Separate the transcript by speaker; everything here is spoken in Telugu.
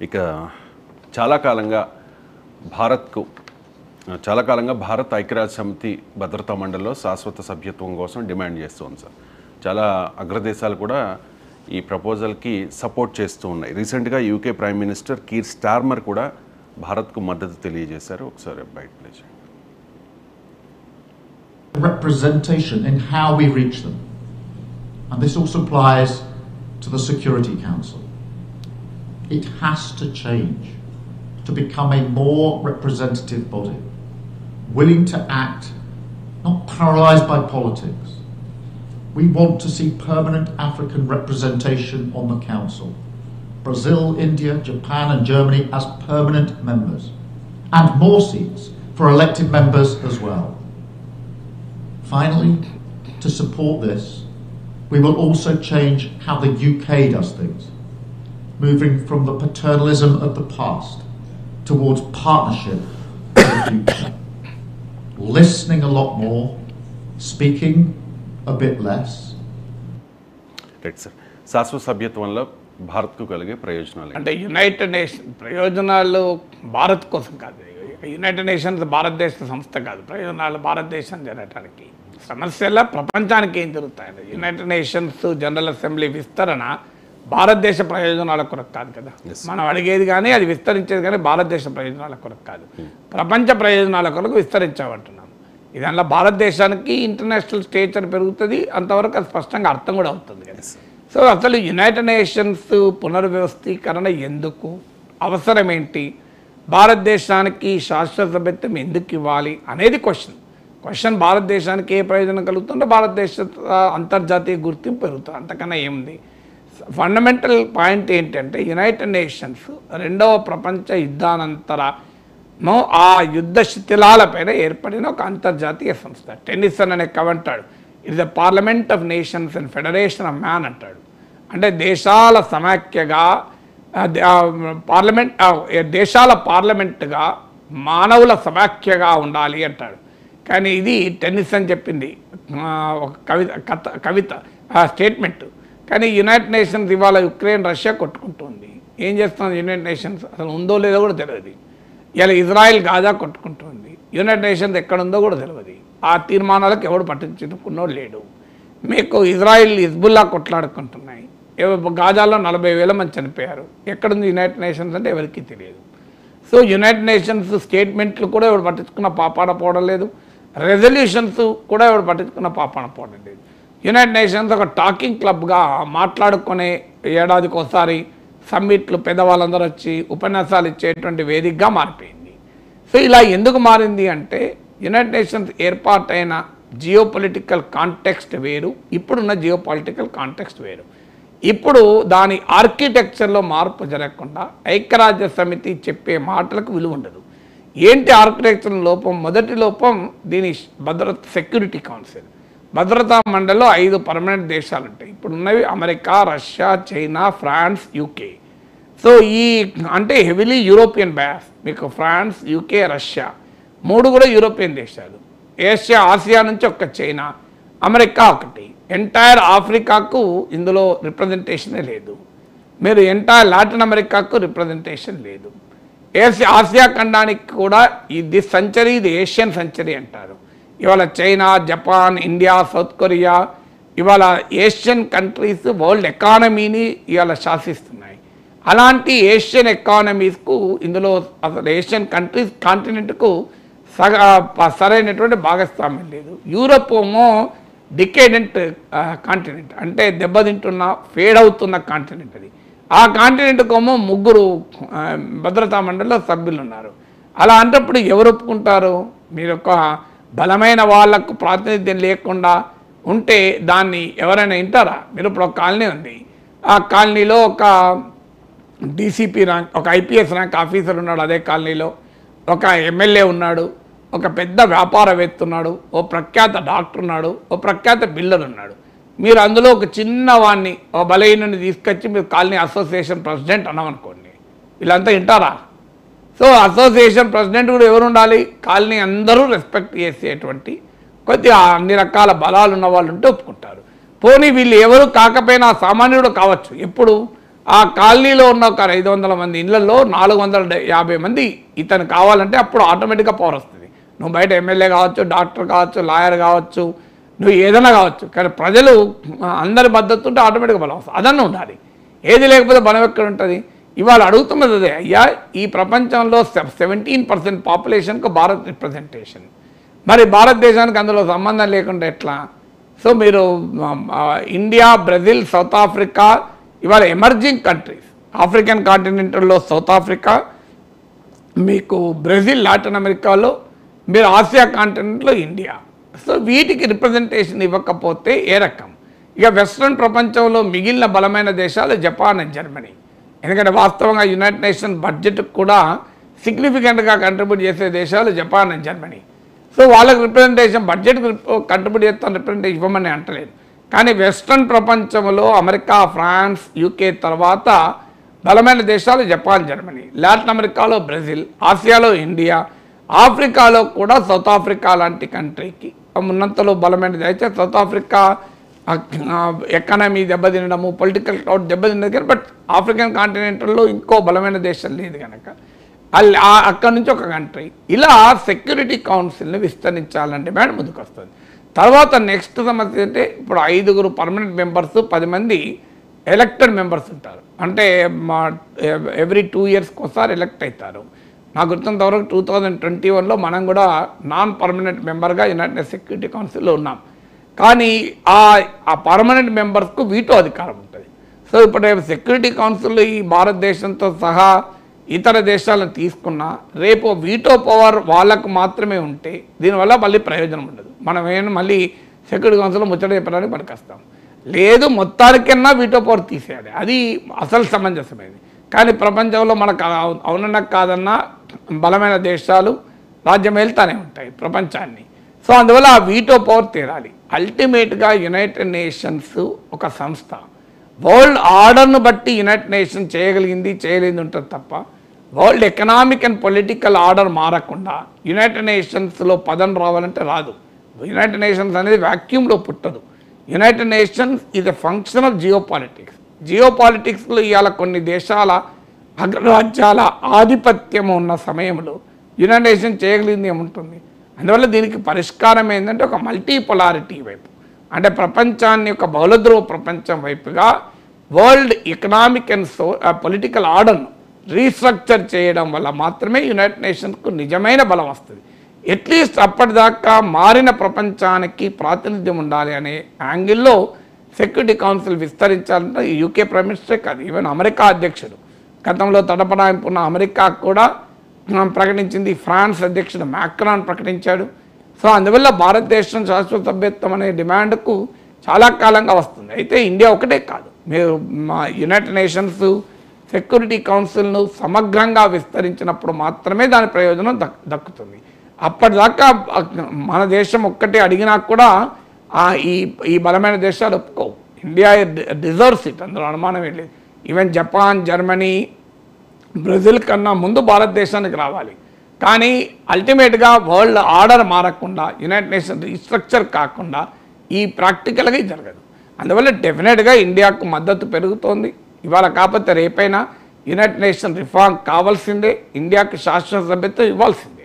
Speaker 1: ఇక చాలా కాలంగా భారత్ ఐక్యరాజ్య సమితి భద్రతా మండలిలో శాశ్వత సభ్యత్వం కోసం డిమాండ్ చేస్తుంది సార్. చాలా అగ్రదేశాలు కూడా ఈ ప్రపోజల్కి సపోర్ట్ చేస్తూ ఉన్నాయి. రీసెంట్గా UK prime minister Keir Starmer కూడా భారత్కు మద్దతు తెలియజేశారు. ఒకసారి బయట ప్లే చేయండి.
Speaker 2: Representation in how we reach them, and this also applies to the Security Council. It has to change to become a more representative body, willing to act, not paralysed by politics. We want to see permanent African representation on the Council. Brazil, India, Japan and Germany as permanent members, and more seats for elected members as well. Finally, to support this, we will also change how the UK does things, moving from the paternalism of the past towards partnership for the future. Listening a lot more, speaking a bit less.
Speaker 1: Right sir. శాశ్వత సభ్యత్వంలో భారత్కు కలిగే ప్రయోజనాలు
Speaker 3: అంటే యునైటెడ్ నేషన్ ప్రయోజనాలు భారత్ కోసం కాదు. యునైటెడ్ నేషన్స్ భారతదేశ సంస్థ కాదు. ప్రయోజనాలు భారతదేశం జరగటానికి, సమస్యల ప్రపంచానికి ఏం జరుగుతాయండి. యునైటెడ్ నేషన్స్ జనరల్ అసెంబ్లీ విస్తరణ భారతదేశ ప్రయోజనాల కొరకు కాదు కదా. మనం అడిగేది కానీ అది విస్తరించేది కానీ భారతదేశ ప్రయోజనాల కొరకు కాదు, ప్రపంచ ప్రయోజనాల కొరకు విస్తరించామంటున్నాం. ఇదానిలో భారతదేశానికి ఇంటర్నేషనల్ స్టేచర్ పెరుగుతుంది, అంతవరకు అది స్పష్టంగా అర్థం కూడా అవుతుంది కదా. సో అసలు యునైటెడ్ నేషన్స్ పునర్వ్యవస్థీకరణ ఎందుకు, అవసరం ఏంటి, భారతదేశానికి శాశ్వత సభ్యత్వం ఎందుకు ఇవ్వాలి అనేది క్వశ్చన్ భారతదేశానికి ఏ ప్రయోజనం కలుగుతుందో భారతదేశ అంతర్జాతీయ గుర్తింపు పెరుగుతుంది, అంతకన్నా ఏముంది. ఫండమెంటల్ పాయింట్ ఏంటంటే యునైటెడ్ నేషన్స్ రెండవ ప్రపంచ యుద్ధానంతరము ఆ యుద్ధ శిథిలాలపైన ఏర్పడిన ఒక అంతర్జాతీయ సంస్థ. టెన్నిసన్ అనే కవి అంటాడు, it is the parliament of nations and federation of man అంటాడు. అంటే దేశాల సమాఖ్యగా దేశాల పార్లమెంటుగా మానవుల సమాఖ్యగా ఉండాలి అంటాడు. కానీ ఇది టెన్నిసన్ చెప్పింది ఒక కవిత స్టేట్మెంట్. కానీ యునైటెడ్ నేషన్స్ ఇవాళ యుక్రెయిన్ రష్యా కొట్టుకుంటుంది. ఏం చేస్తుంది యునైటెడ్ నేషన్స్? అసలు ఉందో లేదో కూడా తెలియదు. ఇలా ఇజ్రాయెల్ గాజా కొట్టుకుంటుంది. యునైటెడ్ నేషన్స్ ఎక్కడుందో కూడా తెలియదు. ఆ తీర్మానాలకు ఎవడు పట్టించుకున్నోడు లేడు. మీకు ఇజ్రాయెల్ హిజ్బుల్లా కొట్లాడుకుంటున్నాయి. గాజాలో 40,000 మంది చనిపోయారు. ఎక్కడుంది యునైటెడ్ నేషన్స్ అంటే ఎవరికీ తెలియదు. సో యునైటెడ్ నేషన్స్ స్టేట్మెంట్లు కూడా ఎవడు పట్టించుకున్న పాపాన పోవడం లేదు, రెజల్యూషన్స్ కూడా ఎవడు పట్టించుకున్న పాపాన పోవడం లేదు. యునైటెడ్ నేషన్స్ ఒక టాకింగ్ క్లబ్గా మాట్లాడుకునే ఏడాదికి ఒకసారి సమ్మిట్లు పెద్దవాళ్ళందరూ వచ్చి ఉపన్యాసాలు ఇచ్చేటువంటి వేదికగా మారిపోయింది. సో ఇలా ఎందుకు మారింది అంటే యునైటెడ్ నేషన్స్ ఏర్పాటైన జియోపొలిటికల్ కాంటెక్స్ట్ వేరు, ఇప్పుడున్న జియోపొలిటికల్ కాంటెక్స్ట్ వేరు. ఇప్పుడు దాని ఆర్కిటెక్చర్లో మార్పు జరగకుండా ఐక్యరాజ్య సమితి చెప్పే మాటలకు విలువ ఉండదు. ఏంటి ఆర్కిటెక్చర్ లోపం? మొదటి లోపం దీని సెక్యూరిటీ కౌన్సిల్ భద్రతా మండలిలో 5 పర్మనెంట్ దేశాలు ఉంటాయి. ఇప్పుడు ఉన్నవి America, Russia, China, France, UK. So ఈ అంటే హెవీలీ యూరోపియన్ బయాస్. మీకు ఫ్రాన్స్, యూకే, రష్యా 3 కూడా యూరోపియన్ దేశాలు. ఆసియా నుంచి ఒక చైనా, అమెరికా ఒకటి. ఎంటైర్ ఆఫ్రికాకు ఇందులో రిప్రజెంటేషనే లేదు. మీరు ఎంటైర్ లాటిన్ అమెరికాకు రిప్రజెంటేషన్ లేదు. ఆసియా ఖండానికి కూడా దిస్ సెంచరీ ఇది ఏషియన్ సెంచరీ అంటారు. ఇవాళ China, Japan, India, south Korea ఇవాళ ఏషియన్ కంట్రీస్ వరల్డ్ ఎకానమీని ఇవాళ శాసిస్తున్నాయి. అలాంటి ఏషియన్ ఎకానమీస్కు ఇందులో అసలు ఏషియన్ కంట్రీస్ కాంటినెంట్కు సరైనటువంటి భాగస్వామ్యం లేదు. యూరప్ ఏమో డికేడెంట్ కాంటినెంట్, అంటే దెబ్బతింటున్న ఫేడ్ అవుతున్న కాంటినెంట్ అది. ఆ కాంటినెంట్కేమో 3 భద్రతా మండలిలో సభ్యులు ఉన్నారు. అలా అంటప్పుడు ఎవరు ఒప్పుకుంటారు? మీరు ఒక బలమైన వాళ్లకు ప్రాతినిధ్యం లేకుండా ఉంటే దాన్ని ఎవరైనా వింటారా? మీరు ఇప్పుడు ఒక కాలనీ ఉంది, ఆ కాలనీలో ఒక డీసీపీ ర్యాంక్, ఒక ఐపీఎస్ ర్యాంక్ ఆఫీసర్ ఉన్నాడు, అదే కాలనీలో ఒక ఎమ్మెల్యే ఉన్నాడు, ఒక పెద్ద వ్యాపారవేత్త ఉన్నాడు, ఓ ప్రఖ్యాత డాక్టర్ ఉన్నాడు, ఓ ప్రఖ్యాత బిల్డర్ ఉన్నాడు. మీరు అందులో ఒక చిన్నవాడిని, ఓ బలహీనుని తీసుకొచ్చి మీరు కాలనీ అసోసియేషన్ ప్రెసిడెంట్ అన్నామనుకోండి, వీళ్ళంతా వింటారా? సో అసోసియేషన్ ప్రెసిడెంట్ కూడా ఎవరు ఉండాలి? కాలనీ అందరూ రెస్పెక్ట్ చేసేటువంటి కొద్దిగా అన్ని రకాల బలాలు ఉన్న వాళ్ళు ఉంటే ఒప్పుకుంటారు. పోనీ వీళ్ళు ఎవరు కాకపోయినా సామాన్యుడు కావచ్చు. ఎప్పుడు ఆ కాలనీలో ఉన్న ఒక 500 మంది ఇళ్లలో 450 మంది ఇతను కావాలంటే అప్పుడు ఆటోమేటిక్గా పవర్ వస్తుంది. నువ్వు బయట ఎమ్మెల్యే కావచ్చు, డాక్టర్ కావచ్చు, లాయర్ కావచ్చు, నువ్వు ఏదైనా కావచ్చు, కానీ ప్రజలు అందరి మద్దతు ఉంటే ఆటోమేటిక్గా బలం వస్తుంది. అదన్నా ఉండాలి. ఏది లేకపోతే బలం ఎక్కడ ఉంటుంది? ఇవాళ అడుగుతున్నది అదే. అయ్యా, ఈ ప్రపంచంలో 17% పాపులేషన్కు భారత్ రిప్రజెంటేషన్, మరి భారతదేశానికి అందులో సంబంధం లేకుండా ఎట్లా? సో మీరు ఇండియా, బ్రెజిల్, సౌత్ ఆఫ్రికా ఇవాళ ఎమర్జింగ్ కంట్రీస్. ఆఫ్రికన్ కాంటినెంటల్లో సౌత్ ఆఫ్రికా, మీకు బ్రెజిల్, లాటిన్ అమెరికాలో, మీరు ఆసియా కాంటినెంట్లో ఇండియా. సో వీటికి రిప్రజెంటేషన్ ఇవ్వకపోతే ఏ రకం? ఇక వెస్ట్రన్ ప్రపంచంలో మిగిలిన బలమైన దేశాలు జపాన్ అండ్ జర్మనీ. ఎందుకంటే వాస్తవంగా యునైటెడ్ నేషన్ బడ్జెట్కి కూడా సిగ్నిఫికెంట్గా కంట్రిబ్యూట్ చేసే దేశాలు జపాన్ అండ్ జర్మనీ. సో వాళ్ళకి రిప్రజెంటేషన్, బడ్జెట్కి కంట్రిబ్యూట్ చేస్తాను, రిప్రజెంటేషన్ ఇవ్వమని అంటలేదు. కానీ వెస్ట్రన్ ప్రపంచంలో అమెరికా, ఫ్రాన్స్, యూకే తర్వాత బలమైన దేశాలు జపాన్, జర్మనీ, లాటిన్ అమెరికాలో బ్రెజిల్, ఆసియాలో ఇండియా, ఆఫ్రికాలో కూడా సౌత్ ఆఫ్రికా లాంటి కంట్రీకి ఉన్నంతలో బలమైనది. అయితే సౌత్ ఆఫ్రికా ఎకానమీ దెబ్బతినడము, పొలిటికల్ క్రౌడ్ దెబ్బతిన్నది కానీ, బట్ ఆఫ్రికన్ కాంటినెంటల్లో ఇంకో బలమైన దేశం లేదు కనుక అక్కడి నుంచి ఒక కంట్రీ. ఇలా సెక్యూరిటీ కౌన్సిల్ని విస్తరించాలని డిమాండ్ ముందుకు వస్తుంది. తర్వాత నెక్స్ట్ సమస్య అంటే ఇప్పుడు 5 పర్మనెంట్ మెంబర్స్, 10 మంది ఎలక్టెడ్ మెంబర్స్ ఉంటారు. అంటే ఎవ్రీ 2 ఇయర్స్కి ఒకసారి ఎలక్ట్ అవుతారు. నాకు గుర్తున్నంతవరకు 2021లో మనం కూడా నాన్ పర్మనెంట్ మెంబర్గా యునైటెడ్ సెక్యూరిటీ కౌన్సిల్లో ఉన్నాం. కానీ ఆ పర్మనెంట్ మెంబర్స్కు వీటో అధికారం ఉంటుంది. సో ఇప్పుడు సెక్యూరిటీ కౌన్సిల్ ఈ భారతదేశంతో సహా ఇతర దేశాలను తీసుకున్నా రేపు వీటో పవర్ వాళ్ళకు మాత్రమే ఉంటే దీనివల్ల మళ్ళీ ప్రయోజనం ఉండదు. మనం ఏమైనా మళ్ళీ సెక్యూరిటీ కౌన్సిల్లో ముచ్చట చెప్పడానికి పనికొస్తాం. లేదు, మొత్తానికన్నా వీటో పవర్ తీసేయాలి, అది అసలు సమంజసమైనది. కానీ ప్రపంచంలో మనకు అవునన్నా కాదన్నా బలమైన దేశాలు రాజ్యం వెళ్తానే ఉంటాయి ప్రపంచాన్ని. సో అందువల్ల ఆ వీటో పవర్ తీరాలి. అల్టిమేట్గా యునైటెడ్ నేషన్స్ ఒక సంస్థ. వరల్డ్ ఆర్డర్ను బట్టి యునైటెడ్ నేషన్ చేయగలిగింది ఉంటుంది తప్ప world economic and political order మారకుండా యునైటెడ్ నేషన్స్లో పదం రావాలంటే రాదు. యునైటెడ్ నేషన్స్ అనేది వ్యాక్యూమ్లో పుట్టదు. United Nations is a function of జియోపాలిటిక్స్లో ఇవాళ కొన్ని దేశాల అగ్రరాజ్యాల ఆధిపత్యం ఉన్న సమయంలో యునైటెడ్ నేషన్ చేయగలిగింది ఏముంటుంది? అందువల్ల దీనికి పరిష్కారం ఏంటంటే ఒక మల్టీపోలారిటీ వైపు, అంటే ప్రపంచాన్ని ఒక బహుళధ్రువ ప్రపంచం వైపుగా వరల్డ్ ఎకనామిక్ అండ్ పొలిటికల్ ఆర్డర్ను రీస్ట్రక్చర్ చేయడం వల్ల మాత్రమే యునైటెడ్ నేషన్స్కు నిజమైన బలం వస్తుంది. అట్లీస్ట్ అప్పటిదాకా మారిన ప్రపంచానికి ప్రాతినిధ్యం ఉండాలి అనే యాంగిల్లో సెక్యూరిటీ కౌన్సిల్ విస్తరించాలంటే యూకే ప్రైమ్ మినిస్టరే కాదు, ఈవెన్ అమెరికా అధ్యక్షుడు గతంలో తడపడాయింపున్న అమెరికా కూడా ప్రకటించింది, ఫ్రాన్స్ అధ్యక్షుడు మ్యాక్రాన్ ప్రకటించాడు. సో అందువల్ల భారతదేశం శాశ్వత సభ్యత్వం అనే డిమాండ్కు చాలా కాలంగా వస్తుంది. అయితే ఇండియా ఒకటే కాదు, మీరు మా యునైటెడ్ నేషన్స్ సెక్యూరిటీ కౌన్సిల్ను సమగ్రంగా విస్తరించినప్పుడు మాత్రమే దాని ప్రయోజనం దక్కుతుంది. అప్పటిదాకా మన దేశం ఒక్కటే అడిగినా కూడా ఈ బలమైన దేశాలు ఒప్పుకోవు. ఇండియా డిజర్వ్స్ ఇట్, అందులో అనుమానం ఏం లేదు. ఈవెన్ జపాన్, జర్మనీ, బ్రెజిల్ కన్నా ముందు భారతదేశానికి రావాలి. కానీ అల్టిమేట్గా వరల్డ్ ఆర్డర్ మారకుండా, యునైటెడ్ నేషన్ రీస్ట్రక్చర్ కాకుండా ఈ ప్రాక్టికల్గా జరగదు. అందువల్ల డెఫినెట్గా ఇండియాకు మద్దతు పెరుగుతోంది. ఇవాళ కాకపోతే రేపైనా యునైటెడ్ నేషన్ రిఫార్మ్ కావాల్సిందే, ఇండియాకి శాశ్వత సభ్యత్వం ఇవ్వాల్సిందే.